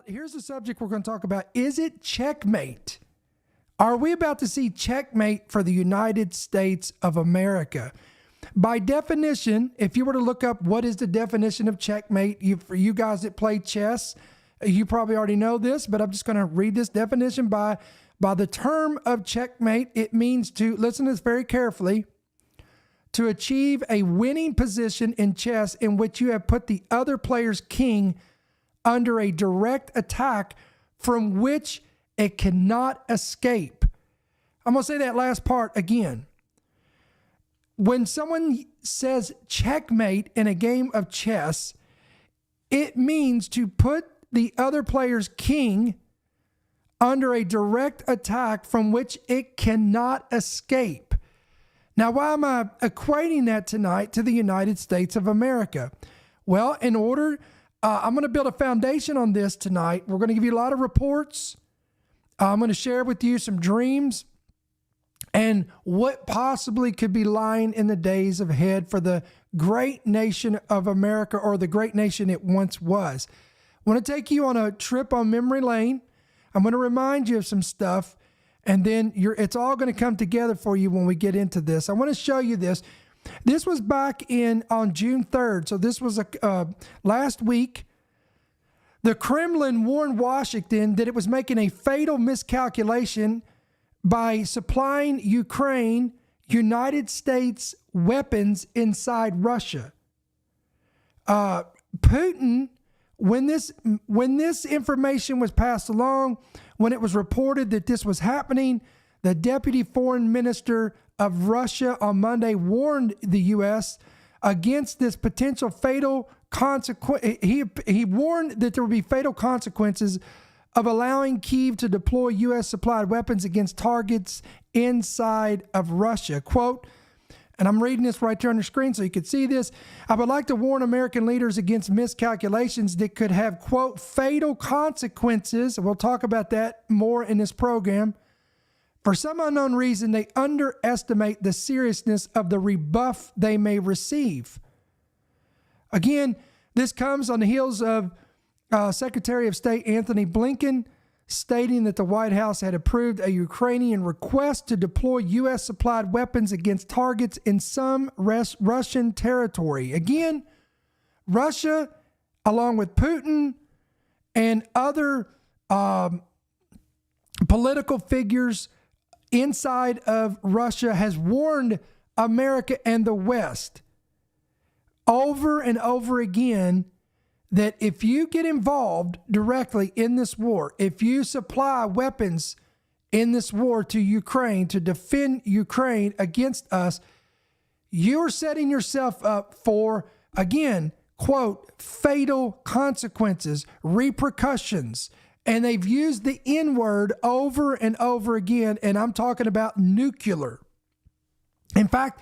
Here's the subject we're going to talk about. Is it checkmate? Are we about to see checkmate for the United States of America? By definition, if you were to look up what is the definition of checkmate, for you guys that play chess, you probably already know this, but I'm just going to read this definition. By the term of checkmate, it means to, listen to this very carefully, to achieve a winning position in chess in which you have put the other player's king under a direct attack from which it cannot escape. I'm going to say that last part again. When someone says checkmate in a game of chess, it means to put the other player's king under a direct attack from which it cannot escape. Now, why am I equating that tonight to the United States of America? Well, in order, I'm going to build a foundation on this tonight. We're going to give you a lot of reports. I'm going to share with you some dreams and what possibly could be lying in the days ahead for the great nation of America, or the great nation it once was. I want to take you on a trip on memory lane. I'm going to remind you of some stuff, and then it's all going to come together for you when we get into this. I want to show you this. This was back on June 3rd. So this was last week. The Kremlin warned Washington that it was making a fatal miscalculation by supplying Ukraine United States weapons inside Russia. Putin, when this information was passed along, when it was reported that this was happening, the deputy foreign minister of Russia on Monday warned the U.S. against this potential fatal consequence. He warned that there would be fatal consequences of allowing Kyiv to deploy U.S. supplied weapons against targets inside of Russia. Quote, and I'm reading this right there on the screen so you can see this. I would like to warn American leaders against miscalculations that could have, quote, fatal consequences. We'll talk about that more in this program. For some unknown reason, they underestimate the seriousness of the rebuff they may receive. Again, this comes on the heels of Secretary of State Anthony Blinken stating that the White House had approved a Ukrainian request to deploy U.S. supplied weapons against targets in some Russian territory. Again, Russia, along with Putin and other political figures inside of Russia, has warned America and the West over and over again that if you get involved directly in this war, if you supply weapons in this war to Ukraine to defend Ukraine against us, you're setting yourself up for, again, quote, fatal consequences, repercussions. And they've used the N-word over and over again, and I'm talking about nuclear. In fact,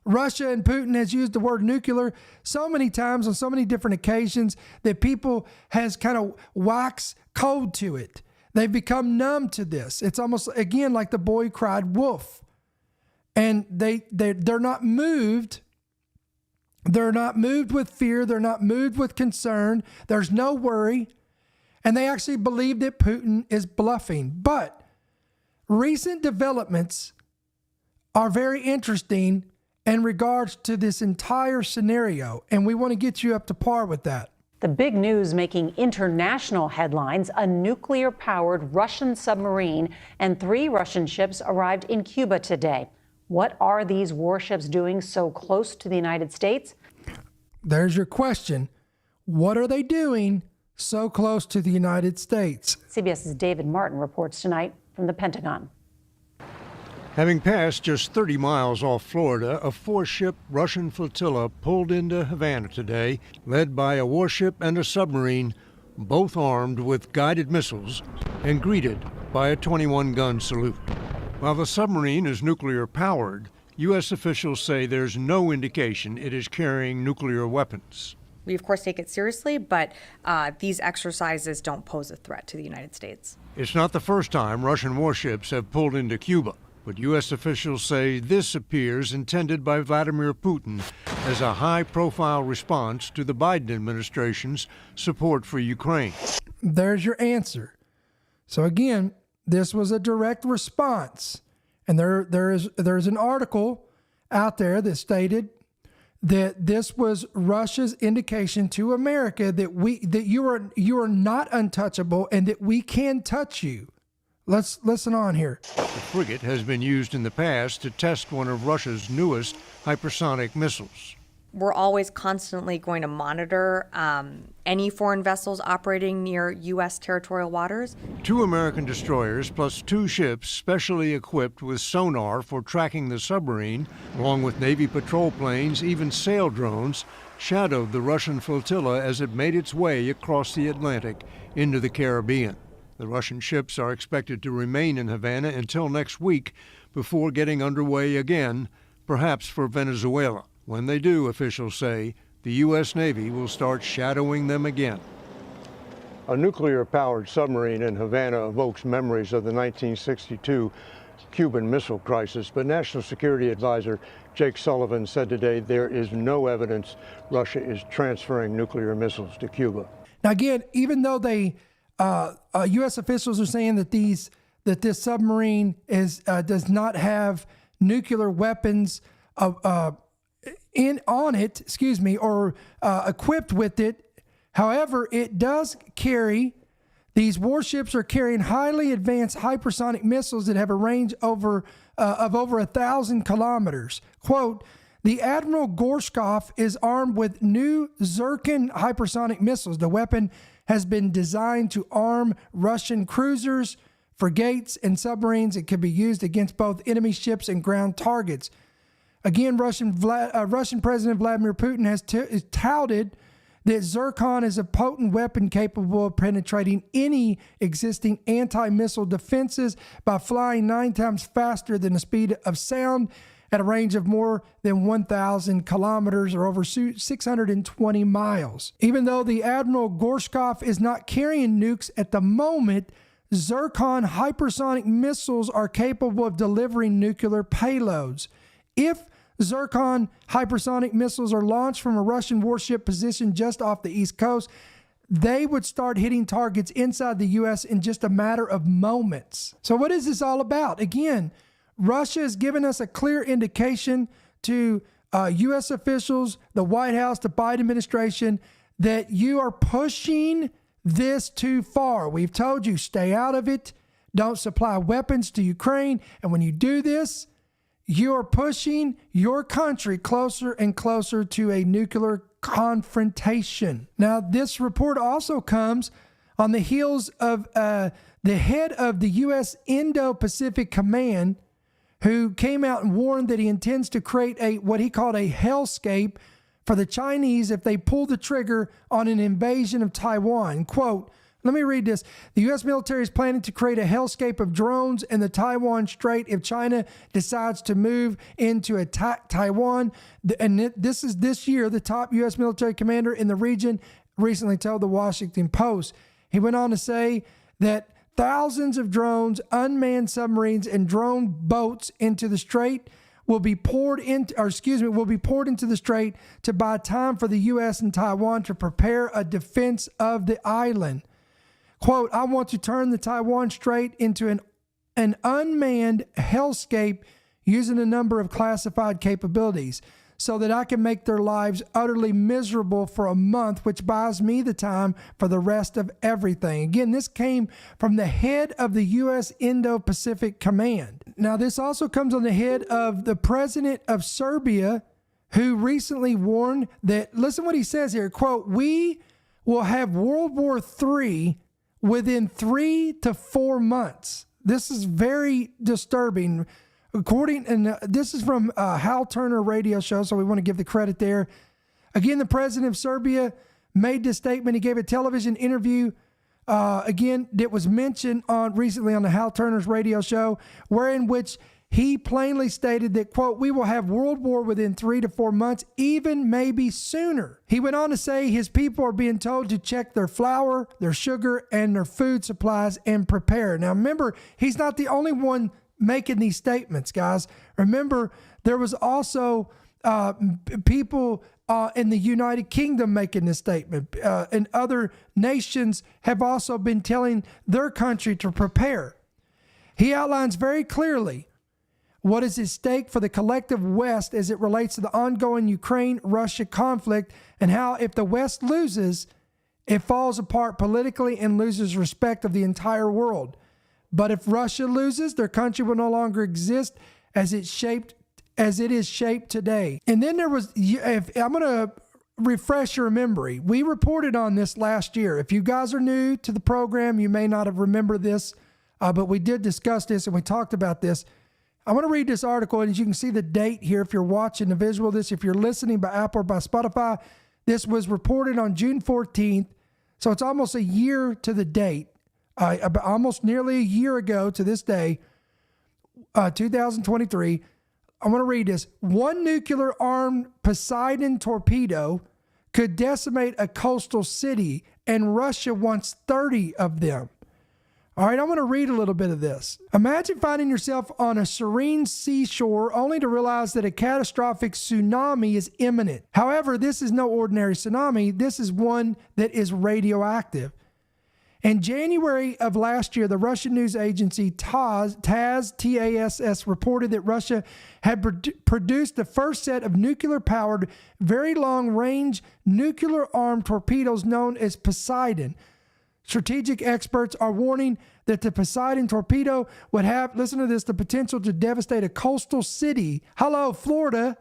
Russia and Putin has used the word nuclear so many times on so many different occasions that people has kind of waxed cold to it. They've become numb to this. It's almost, again, like the boy cried wolf. And they're not moved. They're not moved with fear. They're not moved with concern. There's no worry. And they actually believe that Putin is bluffing. But recent developments are very interesting in regards to this entire scenario, and we want to get you up to par with that. The big news making international headlines: a nuclear-powered Russian submarine and 3 Russian ships arrived in Cuba today. What are these warships doing so close to the United States? There's your question. What are they doing so close to the United States? CBS's David Martin reports tonight from the Pentagon. Having passed just 30 miles off Florida, a 4-ship Russian flotilla pulled into Havana today, led by a warship and a submarine, both armed with guided missiles, and greeted by a 21-gun salute. While the submarine is nuclear-powered, U.S. officials say there's no indication it is carrying nuclear weapons. We, of course, take it seriously, but these exercises don't pose a threat to the United States. It's not the first time Russian warships have pulled into Cuba. But U.S. officials say this appears intended by Vladimir Putin as a high-profile response to the Biden administration's support for Ukraine. There's your answer. So again, this was a direct response. And there's an article out there that stated that this was Russia's indication to America that you are not untouchable and that we can touch you. Let's listen on here. The frigate has been used in the past to test one of Russia's newest hypersonic missiles. We're always constantly going to monitor any foreign vessels operating near U.S. territorial waters. 2 American destroyers plus 2 ships specially equipped with sonar for tracking the submarine, along with Navy patrol planes, even sail drones, shadowed the Russian flotilla as it made its way across the Atlantic into the Caribbean. The Russian ships are expected to remain in Havana until next week before getting underway again, perhaps for Venezuela. When they do, officials say, the U.S. Navy will start shadowing them again. A nuclear-powered submarine in Havana evokes memories of the 1962 Cuban Missile Crisis, but National Security Advisor Jake Sullivan said today there is no evidence Russia is transferring nuclear missiles to Cuba. Now again, even though U.S. officials are saying that this submarine does not have nuclear weapons equipped with it. However, it does carry, these warships are carrying highly advanced hypersonic missiles that have a range of over 1,000 kilometers. Quote, the Admiral Gorshkov is armed with new Zircon hypersonic missiles. The weapon has been designed to arm Russian cruisers, frigates, and submarines. It can be used against both enemy ships and ground targets. Again, Russian President Vladimir Putin has touted that Zircon is a potent weapon capable of penetrating any existing anti-missile defenses by flying 9 times faster than the speed of sound at a range of more than 1,000 kilometers or over 620 miles. Even though the Admiral Gorshkov is not carrying nukes at the moment, Zircon hypersonic missiles are capable of delivering nuclear payloads. If Zircon hypersonic missiles are launched from a Russian warship positioned just off the East Coast, they would start hitting targets inside the U.S. in just a matter of moments. So what is this all about? Again, Russia has given us a clear indication to U.S. officials, the White House, the Biden administration, that you are pushing this too far. We've told you, stay out of it. Don't supply weapons to Ukraine. And when you do this, you are pushing your country closer and closer to a nuclear confrontation. Now, this report also comes on the heels of the head of the U.S. Indo-Pacific Command, who came out and warned that he intends to create what he called a hellscape for the Chinese if they pull the trigger on an invasion of Taiwan. Quote, let me read this. The U.S. military is planning to create a hellscape of drones in the Taiwan Strait if China decides to move in to attack Taiwan. And this year, the top U.S. military commander in the region recently told the Washington Post. He went on to say that thousands of drones, unmanned submarines, and drone boats into the strait will be poured into the strait to buy time for the U.S. and Taiwan to prepare a defense of the island. Quote, I want to turn the Taiwan Strait into an unmanned hellscape using a number of classified capabilities so that I can make their lives utterly miserable for a month, which buys me the time for the rest of everything. Again, this came from the head of the U.S. Indo-Pacific Command. Now, this also comes on the head of the president of Serbia, who recently warned that, listen what he says here, quote, we will have World War III within 3 to 4 months. This is very disturbing. This is from Hal Turner radio show, so we want to give the credit there. Again, the president of Serbia made this statement. He gave a television interview, that was mentioned recently on the Hal Turner's radio show, wherein which he plainly stated that, quote, we will have world war within 3 to 4 months, even maybe sooner. He went on to say his people are being told to check their flour, their sugar, and their food supplies and prepare. Now, remember, he's not the only one making these statements, guys. Remember, there was also people in the United Kingdom making this statement. And other nations have also been telling their country to prepare. He outlines very clearly what is at stake for the collective West as it relates to the ongoing Ukraine-Russia conflict, and how if the West loses, it falls apart politically and loses respect of the entire world. But if Russia loses, their country will no longer exist as it is shaped today. And then there was, I'm going to refresh your memory. We reported on this last year. If you guys are new to the program, you may not have remembered this, but we did discuss this and we talked about this. I want to read this article, and as you can see the date here, if you're watching the visual of this, if you're listening by Apple or by Spotify, this was reported on June 14th. So it's almost a year to the date, almost nearly a year ago to this day, 2023. I want to read this. One nuclear-armed Poseidon torpedo could decimate a coastal city, and Russia wants 30 of them. All right, I want to read a little bit of this. Imagine finding yourself on a serene seashore only to realize that a catastrophic tsunami is imminent. However, this is no ordinary tsunami. This is one that is radioactive. In January of last year, the Russian news agency TASS reported that Russia had produced the first set of nuclear-powered, very long-range, nuclear-armed torpedoes known as Poseidon. Strategic experts are warning that the Poseidon torpedo would have, listen to this, the potential to devastate a coastal city, Florida,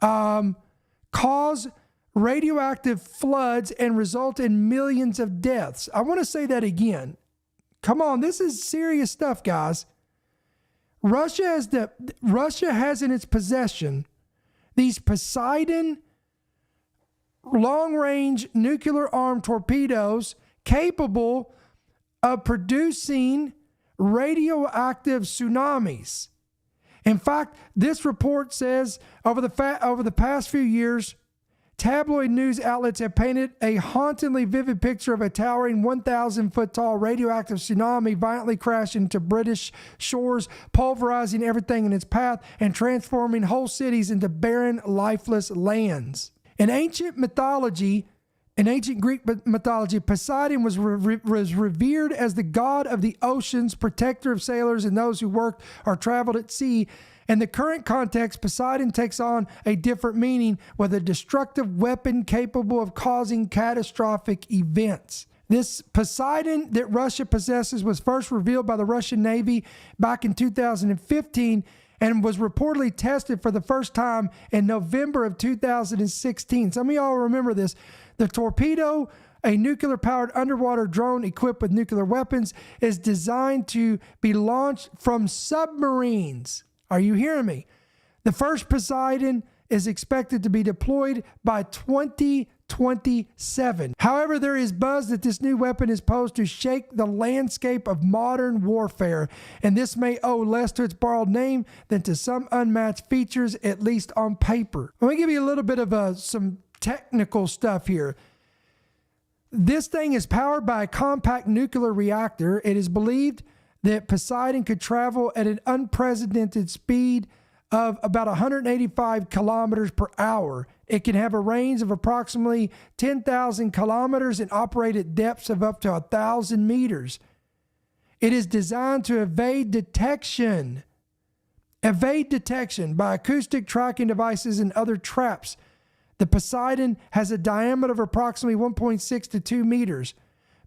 cause radioactive floods, and result in millions of deaths. I want to say that again. Come on, this is serious stuff, guys. Russia has in its possession these Poseidon long-range nuclear-armed torpedoes capable of producing radioactive tsunamis. In fact, this report says over the past few years, tabloid news outlets have painted a hauntingly vivid picture of a towering 1,000-foot tall radioactive tsunami violently crashing into British shores, pulverizing everything in its path and transforming whole cities into barren, lifeless lands. In ancient Greek mythology, Poseidon was revered as the god of the oceans, protector of sailors and those who worked or traveled at sea. In the current context, Poseidon takes on a different meaning with a destructive weapon capable of causing catastrophic events. This Poseidon that Russia possesses was first revealed by the Russian Navy back in 2015 and was reportedly tested for the first time in November of 2016. Some of y'all remember this. The torpedo, a nuclear-powered underwater drone equipped with nuclear weapons, is designed to be launched from submarines. Are you hearing me? The first Poseidon is expected to be deployed by 2027. However, there is buzz that this new weapon is posed to shake the landscape of modern warfare, and this may owe less to its borrowed name than to some unmatched features, at least on paper. Let me give you a little bit of some technical stuff here. This thing is powered by a compact nuclear reactor. It is believed that Poseidon could travel at an unprecedented speed of about 185 kilometers per hour. It can have a range of approximately 10,000 kilometers and operate at depths of up to 1,000 meters. It is designed to evade detection by acoustic tracking devices and other traps. The Poseidon has a diameter of approximately 1.6 to 2 meters,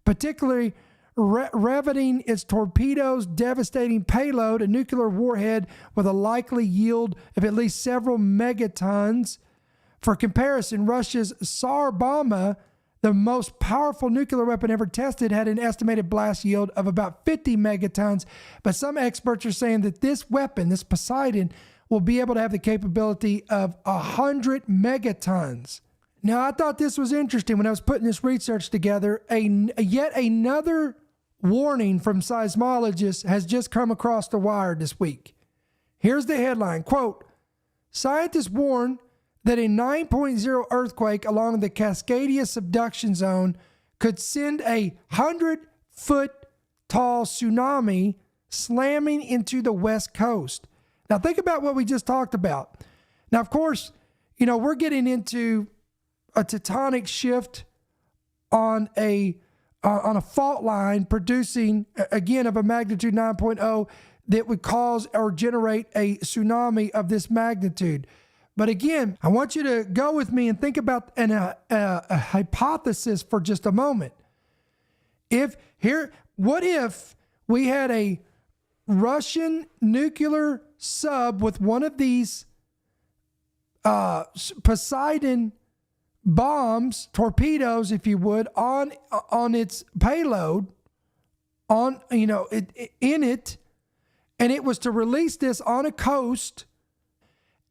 particularly riveting its torpedoes' devastating payload, a nuclear warhead with a likely yield of at least several megatons. For comparison, Russia's Tsar Bomba, the most powerful nuclear weapon ever tested, had an estimated blast yield of about 50 megatons. But some experts are saying that this weapon, this Poseidon, will be able to have the capability of 100 megatons. Now, I thought this was interesting when I was putting this research together. Yet another warning from seismologists has just come across the wire this week. Here's the headline, quote, scientists warn that a 9.0 earthquake along the Cascadia subduction zone could send a 100-foot tall tsunami slamming into the West Coast. Now think about what we just talked about. Now, of course, we're getting into a tectonic shift on a fault line producing, again, of a magnitude 9.0 that would cause or generate a tsunami of this magnitude. But again, I want you to go with me and think about a hypothesis for just a moment. What if we had a Russian nuclear sub with one of these Poseidon bombs, torpedoes, if you would, on its payload, in it, and it was to release this on a coast,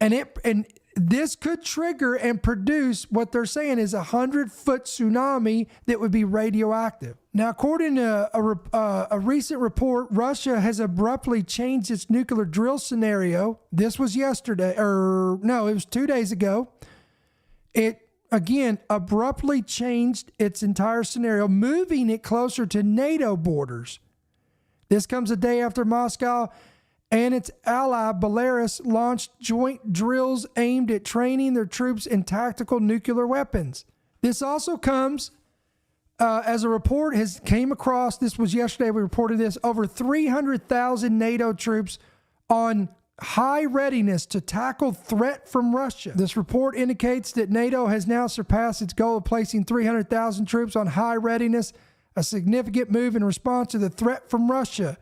and this could trigger and produce what they're saying is 100-foot tsunami that would be radioactive. Now, according to a recent report, Russia has abruptly changed its nuclear drill scenario. This was yesterday, it was 2 days ago. It, again, abruptly changed its entire scenario, moving it closer to NATO borders. This comes a day after Moscow and its ally Belarus launched joint drills aimed at training their troops in tactical nuclear weapons. This also comes as a report came across, this was yesterday, we reported this, over 300,000 NATO troops on high readiness to tackle threat from Russia. This report indicates that NATO has now surpassed its goal of placing 300,000 troops on high readiness, a significant move in response to the threat from Russia.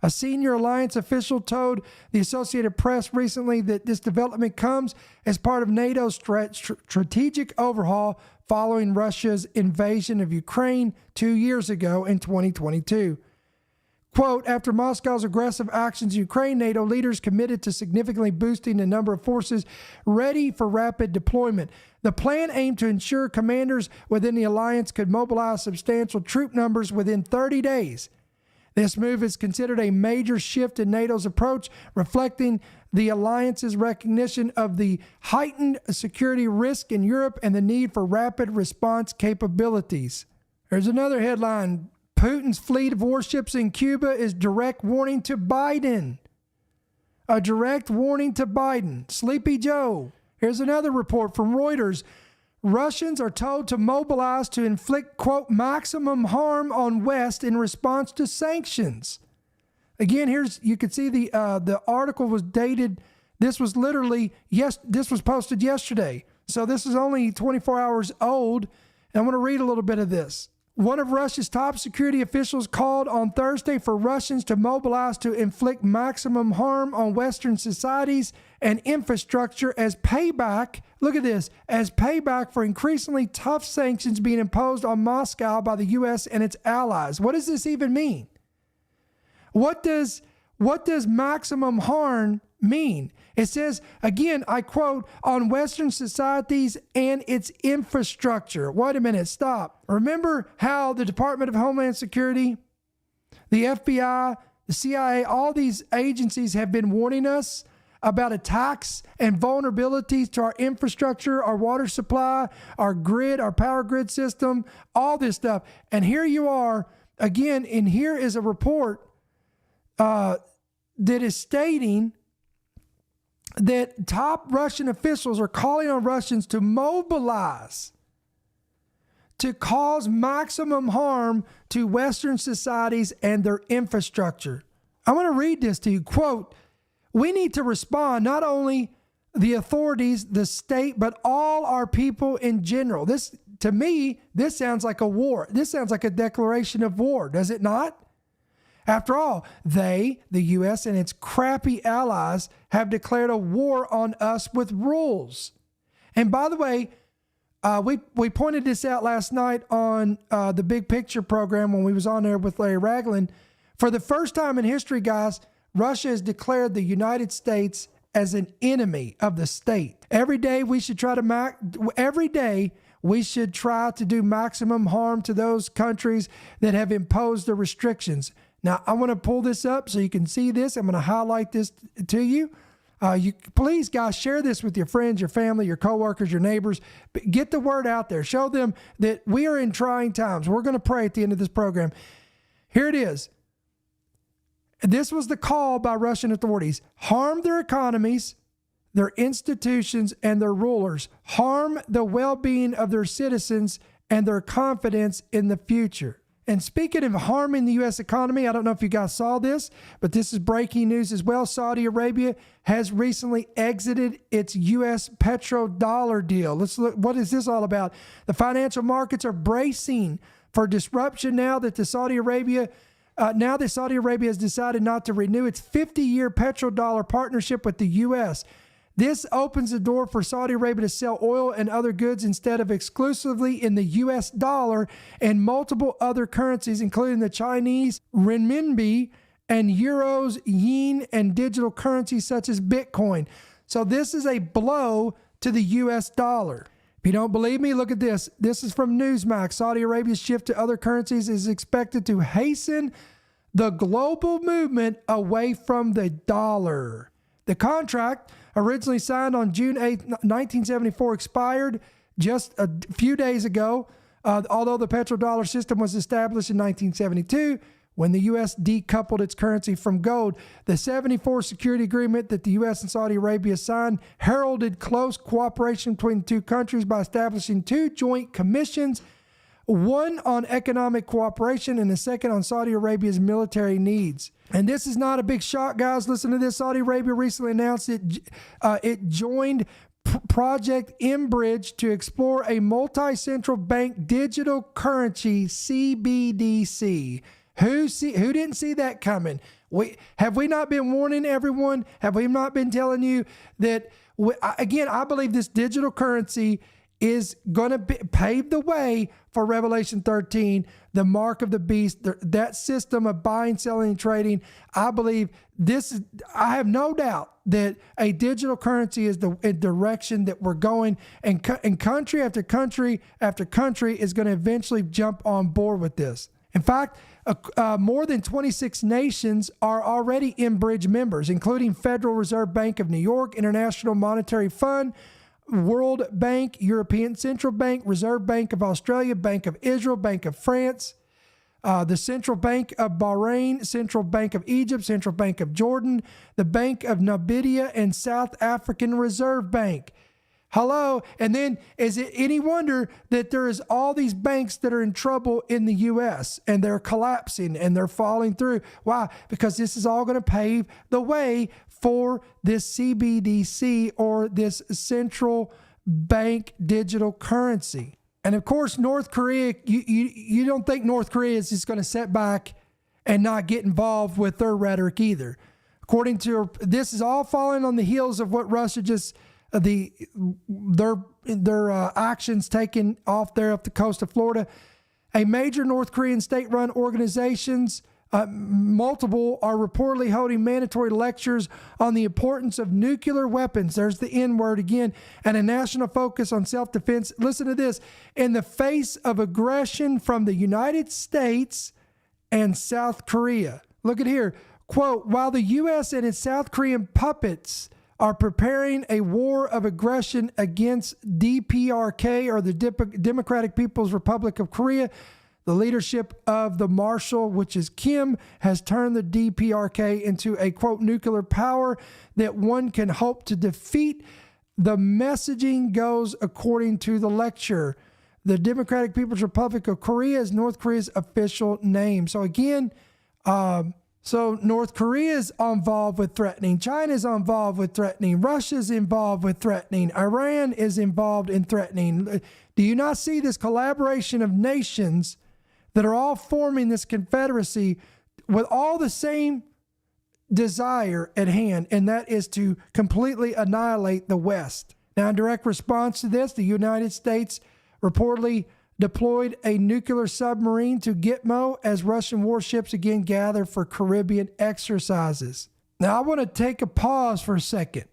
A senior alliance official told the Associated Press recently that this development comes as part of NATO's strategic overhaul following Russia's invasion of Ukraine 2 years ago in 2022. Quote, after Moscow's aggressive actions in Ukraine, NATO leaders committed to significantly boosting the number of forces ready for rapid deployment. The plan aimed to ensure commanders within the alliance could mobilize substantial troop numbers within 30 days. This move is considered a major shift in NATO's approach, reflecting the alliance's recognition of the heightened security risk in Europe and the need for rapid response capabilities. There's another headline. Putin's fleet of warships in Cuba is direct warning to Biden. A direct warning to Biden. Sleepy Joe. Here's another report from Reuters. Russians are told to mobilize to inflict, quote, maximum harm on West in response to sanctions. Again, you can see the article was dated. This was posted yesterday. So this is only 24 hours old. And I'm going to read a little bit of this. One of Russia's top security officials called on Thursday for Russians to mobilize to inflict maximum harm on Western societies and infrastructure as payback, look at this, as payback for increasingly tough sanctions being imposed on Moscow by the U.S. and its allies. What does this even mean? What does maximum harm mean? It says, again, I quote, on Western societies and its infrastructure. Wait a minute, stop. Remember how the Department of Homeland Security, the FBI, the CIA, all these agencies have been warning us about attacks and vulnerabilities to our infrastructure, our water supply, our grid, our power grid system, all this stuff. And here you are, again, and here is a report that is stating that top Russian officials are calling on Russians to mobilize to cause maximum harm to Western societies and their infrastructure. I want to read this to you. Quote, we need to respond, not only the authorities, the state, but all our people in general. This, to me, this sounds like a war. This sounds like a declaration of war, does it not? After all, the U.S. and its crappy allies have declared a war on us with rules. And by the way, we pointed this out last night on the Big Picture program when we was on there with Larry Ragland. For the first time in history, guys, Russia has declared the United States as an enemy of the state. Every day we should try to do maximum harm to those countries that have imposed the restrictions. Now, I want to pull this up so you can see this. I'm going to highlight this to you. Please, guys, share this with your friends, your family, your coworkers, your neighbors. Get the word out there. Show them that we are in trying times. We're going to pray at the end of this program. Here it is. This was the call by Russian authorities. Harm their economies, their institutions, and their rulers, harm the well-being of their citizens and their confidence in the future. And speaking of harming the U.S. economy, I don't know if you guys saw this, but this is breaking news as well. Saudi Arabia has recently exited its U.S. petrodollar deal. Let's look. What is this all about? The financial markets are bracing for disruption now that Saudi Arabia has decided not to renew its 50-year petrodollar partnership with the U.S. This opens the door for Saudi Arabia to sell oil and other goods instead of exclusively in the U.S. dollar and multiple other currencies, including the Chinese renminbi and euros, yen, and digital currencies such as Bitcoin. So this is a blow to the U.S. dollar. If you don't believe me, look at this. This is from Newsmax. Saudi Arabia's shift to other currencies is expected to hasten the global movement away from the dollar. The contract, originally signed on June 8, 1974, expired just a few days ago, although the petrodollar system was established in 1972 when the U.S. decoupled its currency from gold. The 74 security agreement that the U.S. and Saudi Arabia signed heralded close cooperation between the two countries by establishing two joint commissions, one on economic cooperation and the second on Saudi Arabia's military needs. And this is not a big shock, guys. Listen to this. Saudi Arabia recently announced it joined Project Enbridge to explore a multi-central bank digital currency, CBDC. Who didn't see that coming? Have we not been warning everyone? Have we not been telling you that, again, I believe this digital currency is going to pave the way for Revelation 13, the mark of the beast, that system of buying, selling, and trading. I believe I have no doubt that a digital currency is the direction that we're going, and country after country after country is going to eventually jump on board with this. In fact, more than 26 nations are already Enbridge members, including Federal Reserve Bank of New York, International Monetary Fund, World Bank, European Central Bank, Reserve Bank of Australia, Bank of Israel, Bank of France, the Central Bank of Bahrain, Central Bank of Egypt, Central Bank of Jordan, the Bank of Namibia, and South African Reserve Bank. Hello. And then is it any wonder that there is all these banks that are in trouble in the U.S. and they're collapsing and they're falling through? Why? Because this is all going to pave the way for this CBDC, or this central bank digital currency. And of course, North Korea, you don't think North Korea is just going to sit back and not get involved with their rhetoric either. According to this, is all falling on the heels of what Russia just their actions taken off the coast of Florida. A major North Korean state-run organizations, multiple, are reportedly holding mandatory lectures on the importance of nuclear weapons. There's the N word again, and a national focus on self-defense. Listen to this. In the face of aggression from the United States and South Korea. Look at here. Quote, while the U.S. and its South Korean puppets are preparing a war of aggression against DPRK, or the Democratic People's Republic of Korea, the leadership of the Marshal, which is Kim, has turned the DPRK into a, quote, nuclear power that one can hope to defeat. The messaging goes according to the lecture. The Democratic People's Republic of Korea is North Korea's official name. So again, so North Korea is involved with threatening. China is involved with threatening. Russia is involved with threatening. Iran is involved in threatening. Do you not see this collaboration of nations that are all forming this confederacy with all the same desire at hand, and that is to completely annihilate the West? Now, in direct response to this, the United States reportedly deployed a nuclear submarine to Gitmo as Russian warships again gather for Caribbean exercises. Now, I want to take a pause for a second,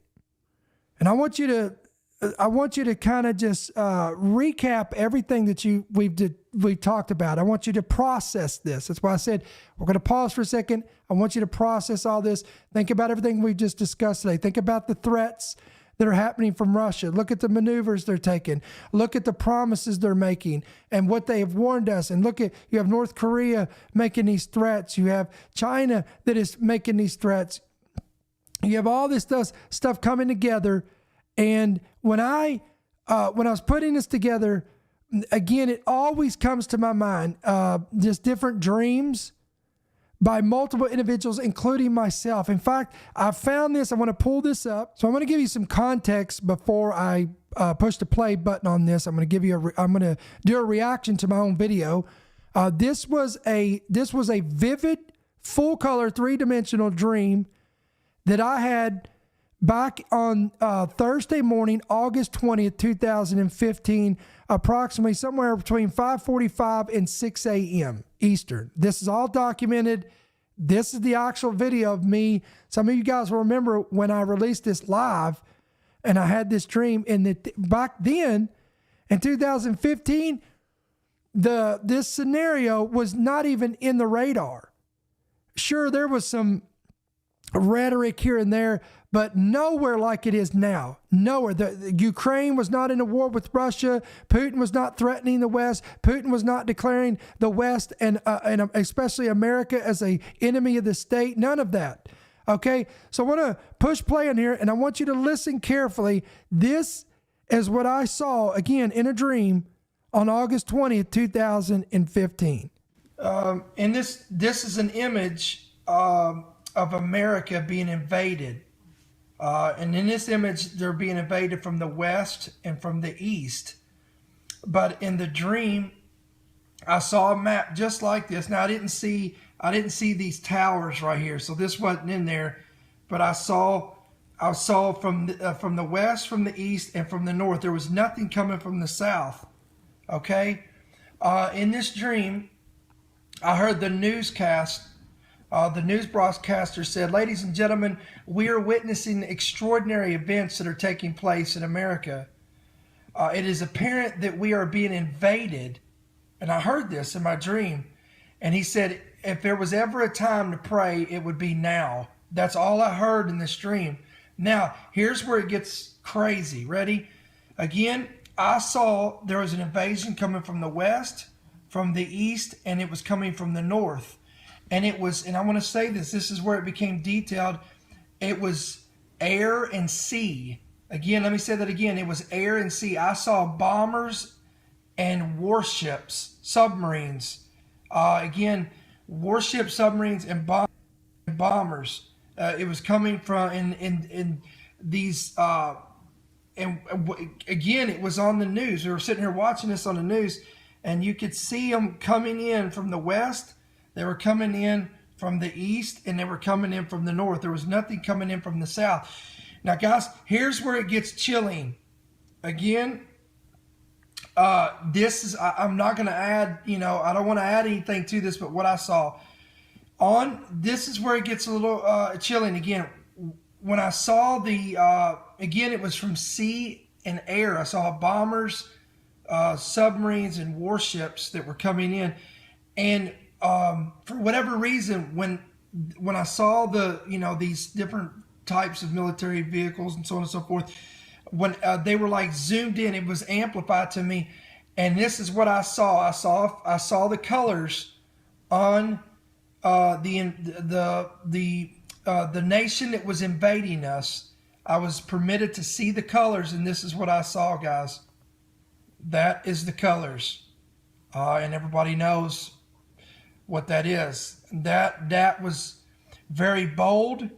and I want you to kind of just recap everything that we've talked about. I want you to process this. That's why I said we're going to pause for a second. I want you to process all this. Think about everything we just discussed today. Think about the threats that are happening from Russia. Look at the maneuvers they're taking. Look at the promises they're making and what they have warned us. And look at, you have North Korea making these threats. You have China that is making these threats. You have all this stuff coming together. And when I was putting this together, again, it always comes to my mind, just different dreams by multiple individuals, including myself. In fact, I found this. I want to pull this up. So I'm going to give you some context before I push the play button on this. I'm going to do a reaction to my own video. This was a vivid, full color, 3-dimensional dream that I had back on Thursday morning, August 20th, 2015, approximately somewhere between 5:45 and 6 a.m. Eastern. This is all documented. This is the actual video of me. Some of you guys will remember when I released this live and I had this dream. And back then, in 2015, this scenario was not even in the radar. Sure, there was some rhetoric here and there, but nowhere like it is now. Nowhere. The Ukraine was not in a war with Russia. Putin was not threatening the West. Putin was not declaring the West and especially America as an enemy of the state. None of that. Okay, so I want to push play on here, and I want you to listen carefully. This is what I saw, again, in a dream on August 20th, 2015. And this is an image of America being invaded. And in this image, they're being invaded from the west and from the east. But in the dream, I saw a map just like this. Now I didn't see these towers right here, so this wasn't in there. But I saw from the west, from the east, and from the north. There was nothing coming from the south. Okay, in this dream, I heard the newscast. The news broadcaster said, "Ladies and gentlemen, we are witnessing extraordinary events that are taking place in America. It is apparent that we are being invaded." And I heard this in my dream. And he said, if there was ever a time to pray, it would be now. That's all I heard in this dream. Now, here's where it gets crazy. Ready? Again, I saw there was an invasion coming from the west, from the east, and it was coming from the north. And it was, and I want to say this is where it became detailed. It was air and sea. Again, let me say that again. It was air and sea. I saw bombers and warships, submarines. Again, warships, submarines, and bombers. It was coming from in these. And again, it was on the news. We were sitting here watching this on the news, and you could see them coming in from the west. They were coming in from the east, and they were coming in from the north. There was nothing coming in from the south. Now, guys, here's where it gets chilling. Again, this is, I'm not going to add, I don't want to add anything to this, but what I saw this is where it gets a little chilling. Again, when I saw again, it was from sea and air. I saw bombers, submarines, and warships that were coming in. And for whatever reason, when I saw these different types of military vehicles and so on and so forth, when they were like zoomed in, it was amplified to me. And this is what I saw. I saw the colors on the nation that was invading us. I was permitted to see the colors, and this is what I saw, guys. That is the colors, and everybody knows what that is. That was very bold.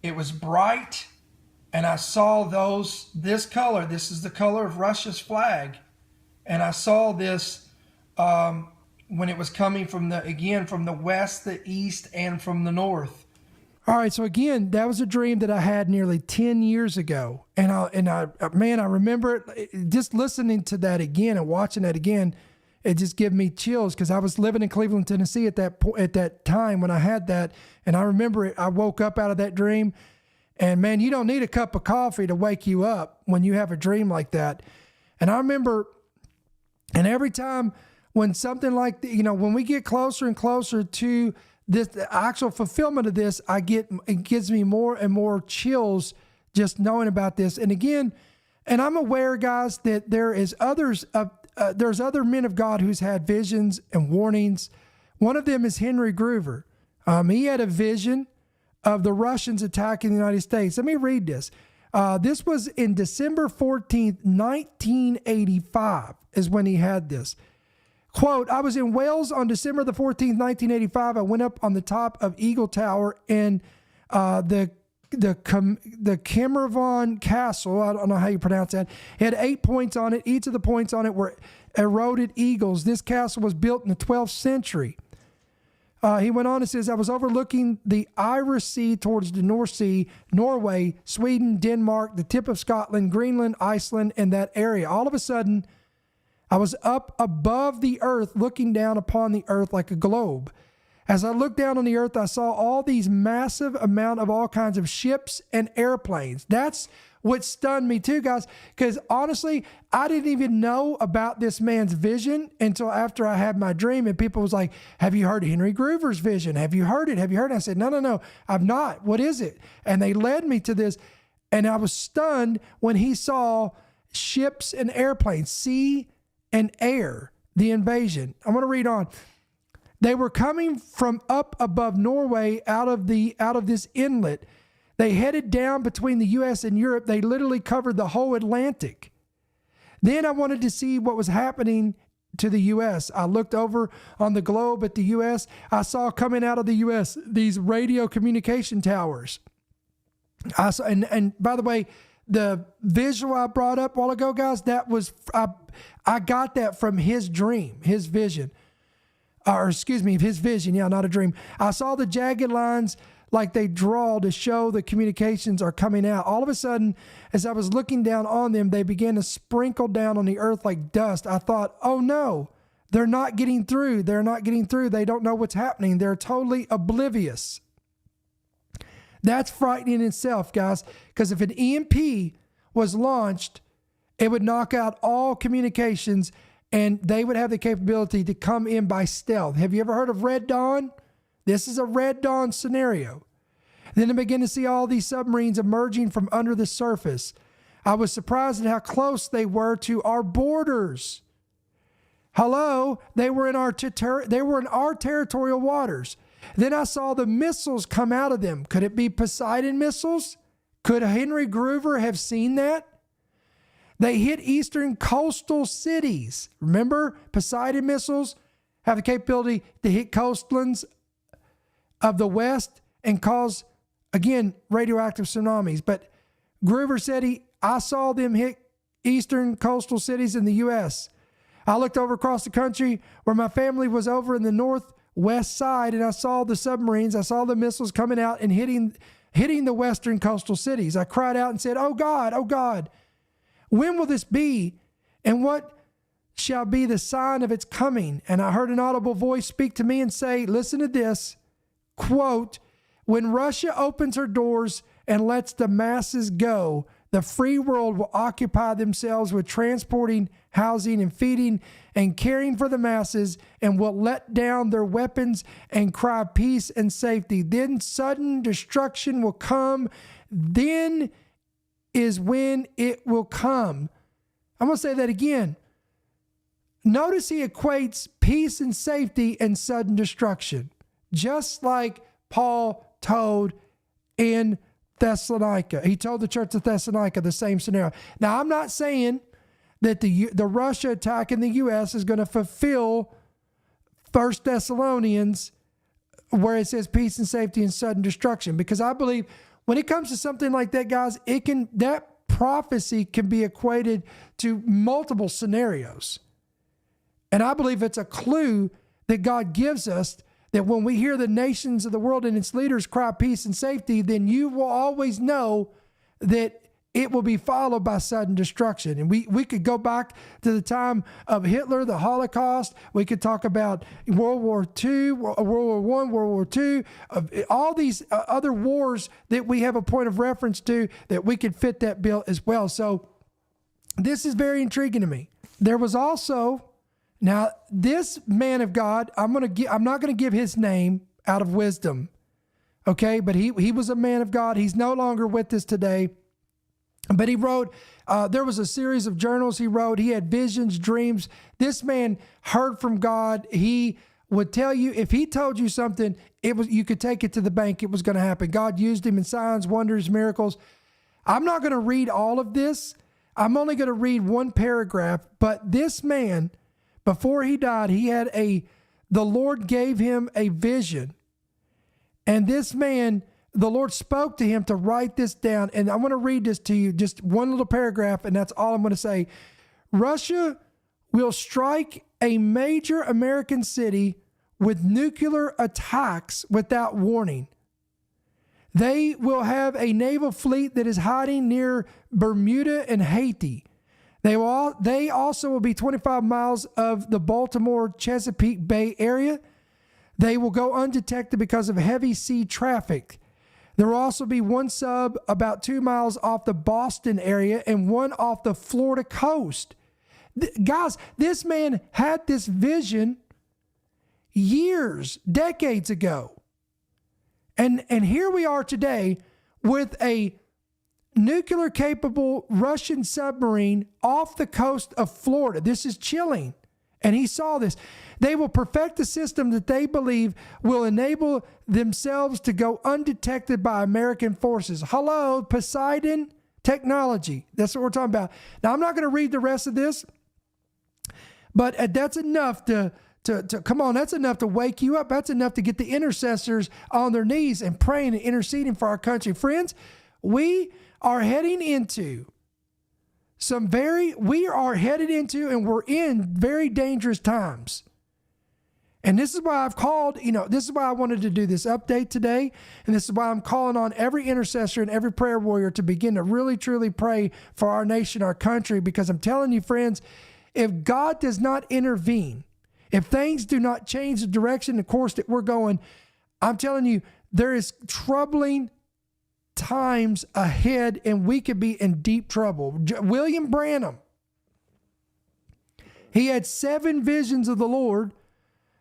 It was bright, and I saw this color. This is the color of Russia's flag, and I saw this when it was coming from the west, the east, and from the north. All right, so again, that was a dream that I had nearly 10 years ago, and I remember it. Just listening to that again and watching that again, it just gave me chills because I was living in Cleveland, Tennessee at that time when I had that, and I remember it. I woke up out of that dream, and man, you don't need a cup of coffee to wake you up when you have a dream like that. And I remember, and every time when something like when we get closer and closer to this, the actual fulfillment of this, it gives me more and more chills just knowing about this. And again, and I'm aware, guys, that there's other men of God who's had visions and warnings. One of them is Henry Groover. He had a vision of the Russians attacking the United States. Let me read this. This was in December 14th, 1985 is when he had this. Quote, I was in Wales on December the 14th, 1985. I went up on the top of Eagle Tower in the Caernarvon Castle. I don't know how you pronounce that. It had 8 points on it. Each of the points on it were eroded eagles. This castle was built in the 12th century. He went on and says, I was overlooking the Irish Sea towards the North Sea, Norway, Sweden, Denmark, the tip of Scotland, Greenland, Iceland, and that area. All of a sudden, I was up above the earth, looking down upon the earth like a globe. As I looked down on the earth, I saw all these massive amount of all kinds of ships and airplanes. That's what stunned me too, guys, because honestly, I didn't even know about this man's vision until after I had my dream. And people was like, have you heard Henry Groover's vision? Have you heard it? Have you heard it? I said, no, I've not. What is it? And they led me to this. And I was stunned when he saw ships and airplanes, sea and air, the invasion. I'm going to read on. They were coming from up above Norway out of this inlet. They headed down between the U.S. and Europe. They literally covered the whole Atlantic. Then I wanted to see what was happening to the U.S. I looked over on the globe at the U.S. I saw coming out of the U.S. these radio communication towers. I saw, and by the way, the visual I brought up a while ago, guys, that was, I got that from his dream, his vision. His vision, yeah, not a dream. I saw the jagged lines like they draw to show the communications are coming out. All of a sudden, as I was looking down on them, they began to sprinkle down on the earth like dust. I thought, oh no, they're not getting through. They're not getting through. They don't know what's happening. They're totally oblivious. That's frightening in itself, guys, because if an EMP was launched, it would knock out all communications and they would have the capability to come in by stealth. Have you ever heard of Red Dawn? This is a Red Dawn scenario. Then I began to see all these submarines emerging from under the surface. I was surprised at how close they were to our borders. Hello, they were in our territorial waters. Then I saw the missiles come out of them. Could it be Poseidon missiles? Could Henry Groover have seen that? They hit eastern coastal cities. Remember, Poseidon missiles have the capability to hit coastlands of the West and cause, again, radioactive tsunamis. But Groover said I saw them hit eastern coastal cities in the U.S. I looked over across the country where my family was over in the northwest side, and I saw the submarines. I saw the missiles coming out and hitting the western coastal cities. I cried out and said, oh God, when will this be? And what shall be the sign of its coming? And I heard an audible voice speak to me and say, listen to this. Quote, when Russia opens her doors and lets the masses go, the free world will occupy themselves with transporting, housing, and feeding and caring for the masses and will let down their weapons and cry peace and safety. Then sudden destruction will come. Then is when it will come. I'm going to say that again. Notice he equates peace and safety and sudden destruction. Just like Paul told in Thessalonica. He told the church of Thessalonica the same scenario. Now, I'm not saying that the Russia attack in the U.S. is going to fulfill 1 Thessalonians where it says peace and safety and sudden destruction, because I believe when it comes to something like that, guys, that prophecy can be equated to multiple scenarios. And I believe it's a clue that God gives us that when we hear the nations of the world and its leaders cry peace and safety, then you will always know that it will be followed by sudden destruction. And we could go back to the time of Hitler, the Holocaust. We could talk about World War II, World War I, World War II, all these other wars that we have a point of reference to that we could fit that bill as well. So this is very intriguing to me. There was also... Now, this man of God, I'm not going to give his name out of wisdom, okay? But he was a man of God. He's no longer with us today. But he wrote, there was a series of journals he wrote. He had visions, dreams. This man heard from God. He would tell you, if he told you something, you could take it to the bank. It was going to happen. God used him in signs, wonders, miracles. I'm not going to read all of this. I'm only going to read one paragraph. But this man, before he died, the Lord gave him a vision. And this man, the Lord spoke to him to write this down. And I want to read this to you, just one little paragraph, and that's all I'm going to say. Russia will strike a major American city with nuclear attacks without warning. They will have a naval fleet that is hiding near Bermuda and Haiti. They also will be 25 miles of the Baltimore Chesapeake Bay area. They will go undetected because of heavy sea traffic. There will also be one sub about 2 miles off the Boston area and one off the Florida coast. Guys, this man had this vision decades ago. And here we are today with a nuclear-capable Russian submarine off the coast of Florida. This is chilling. And he saw this. They will perfect a system that they believe will enable themselves to go undetected by American forces. Hello, Poseidon technology. That's what we're talking about. Now, I'm not going to read the rest of this, but that's enough to come on, that's enough to wake you up. That's enough to get the intercessors on their knees and praying and interceding for our country. Friends, we are heading into and we're in very dangerous times. And this is why I've called, this is why I wanted to do this update today. And this is why I'm calling on every intercessor and every prayer warrior to begin to really, truly pray for our nation, our country, because I'm telling you, friends, if God does not intervene, if things do not change the direction, the course that we're going, I'm telling you, there is troubling times ahead and we could be in deep trouble. William Branham, he had 7 visions of the Lord.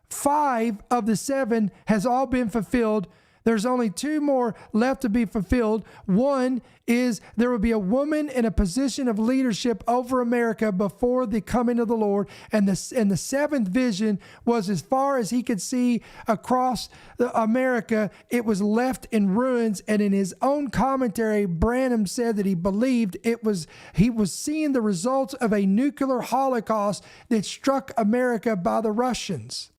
5 of the 7 has all been fulfilled. There's only 2 more left to be fulfilled. One is there will be a woman in a position of leadership over America before the coming of the Lord. And the 7th vision was as far as he could see across America, it was left in ruins. And in his own commentary, Branham said that he believed he was seeing the results of a nuclear holocaust that struck America by the Russians.